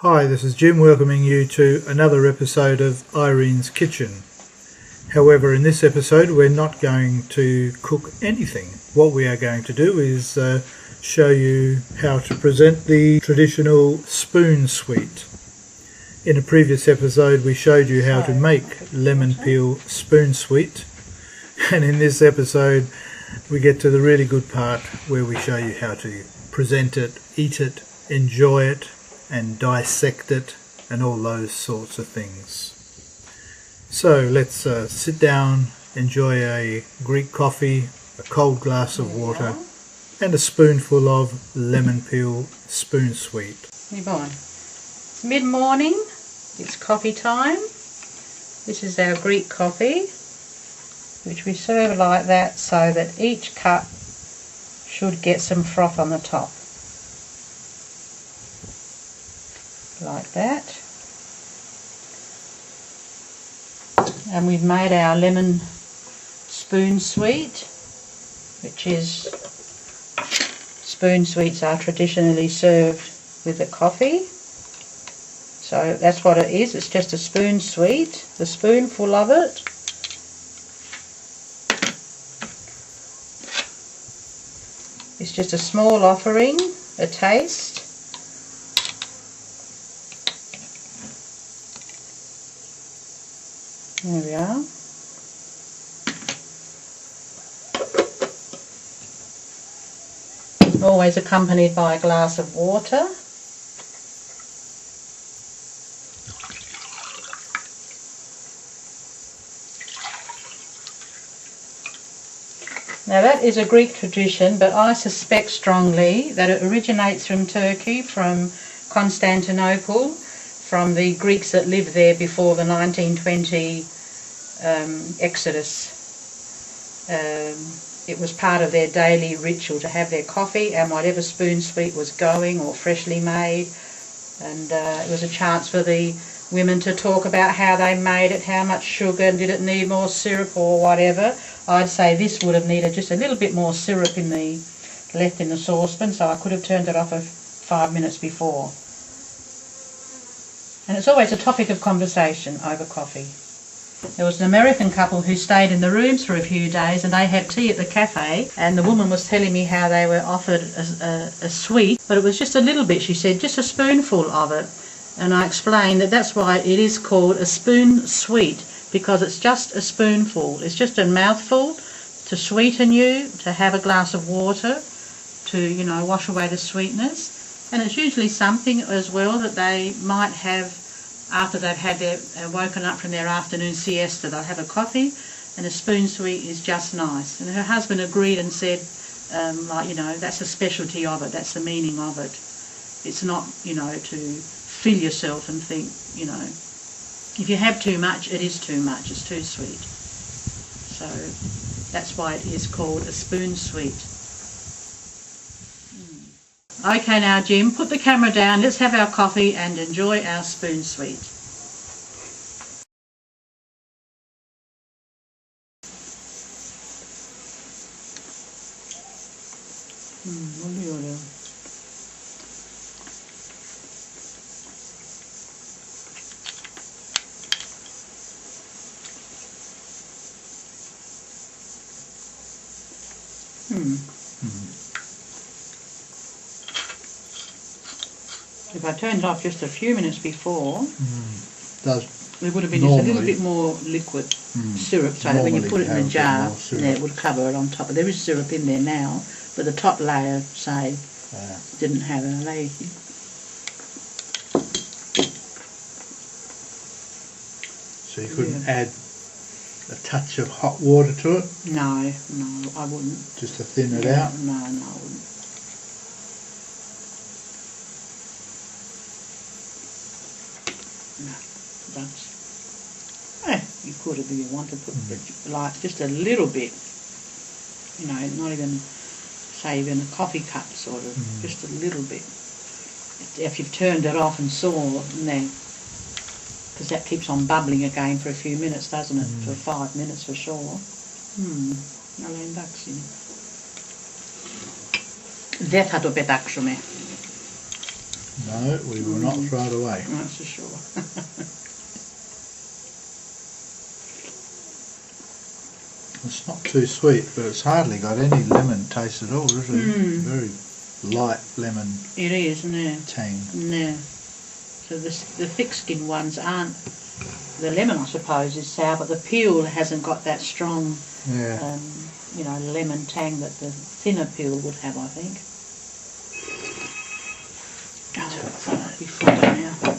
Hi, this is Jim welcoming you to another episode of Irene's Kitchen. However, in this episode we're not going to cook anything. What we are going to do is show you how to present the traditional spoon sweet. In a previous episode we showed you how to make lemon peel spoon sweet, and in this episode we get to the really good part where we show you how to present it, eat it, enjoy it, and dissect it, and all those sorts of things. So let's sit down, enjoy a Greek coffee, a cold glass of water, and a spoonful of lemon peel spoon sweet. It's mid-morning, it's coffee time. This is our Greek coffee, which we serve like that so that each cup should get some froth on the top. Like that. And we've made our lemon spoon sweet, which is, spoon sweets are traditionally served with the coffee. So that's what it is, it's just a spoon sweet, the spoonful of it. It's just a small offering, a taste. There we are. Always accompanied by a glass of water. Now that is a Greek tradition, but I suspect strongly that it originates from Turkey, from Constantinople, from the Greeks that lived there before the 1920 Exodus. It was part of their daily ritual to have their coffee and whatever spoon sweet was going or freshly made, and it was a chance for the women to talk about how they made it, how much sugar, did it need more syrup or whatever. I'd say this would have needed just a little bit more syrup left in the saucepan, so I could have turned it off 5 minutes before. And it's always a topic of conversation over coffee. There was an American couple who stayed in the rooms for a few days, and they had tea at the cafe, and the woman was telling me how they were offered a sweet, but it was just a little bit, she said, just a spoonful of it. And I explained that that's why it is called a spoon sweet, because it's just a spoonful. It's just a mouthful to sweeten you, to have a glass of water, to, wash away the sweetness. And it's usually something as well that they might have after they've had woken up from their afternoon siesta. They'll have a coffee, and a spoon sweet is just nice. And her husband agreed and said, that's a specialty of it, that's the meaning of it. It's not, to fill yourself and think, if you have too much, it is too much, it's too sweet. So that's why it is called a spoon sweet. Okay now Jim, put the camera down, let's have our coffee and enjoy our spoon sweet. If I turned it off just a few minutes before, there would have been just a little bit more liquid syrup, so that when you put it in the jar, it would cover it on top. There is syrup in there now, but the top layer, say, didn't have it. So you couldn't add a touch of hot water to it? No, I wouldn't. Just to thin it out? No, I wouldn't. You could if you wanted to put like just a little bit, not even say even a coffee cup sort of, just a little bit. If you've turned it off and saw then, because that keeps on bubbling again for a few minutes, doesn't it? For 5 minutes for sure. Εντάξει. Δεν θα το πετάξουμε. No, we will not throw it away. That's for sure. It's not too sweet, but it's hardly got any lemon taste at all, is it? Very light lemon It is, no. tang. No. So the thick-skinned ones aren't. The lemon, I suppose, is sour, but the peel hasn't got that strong, Yeah. lemon tang that the thinner peel would have, I think. Oh, that might be full now.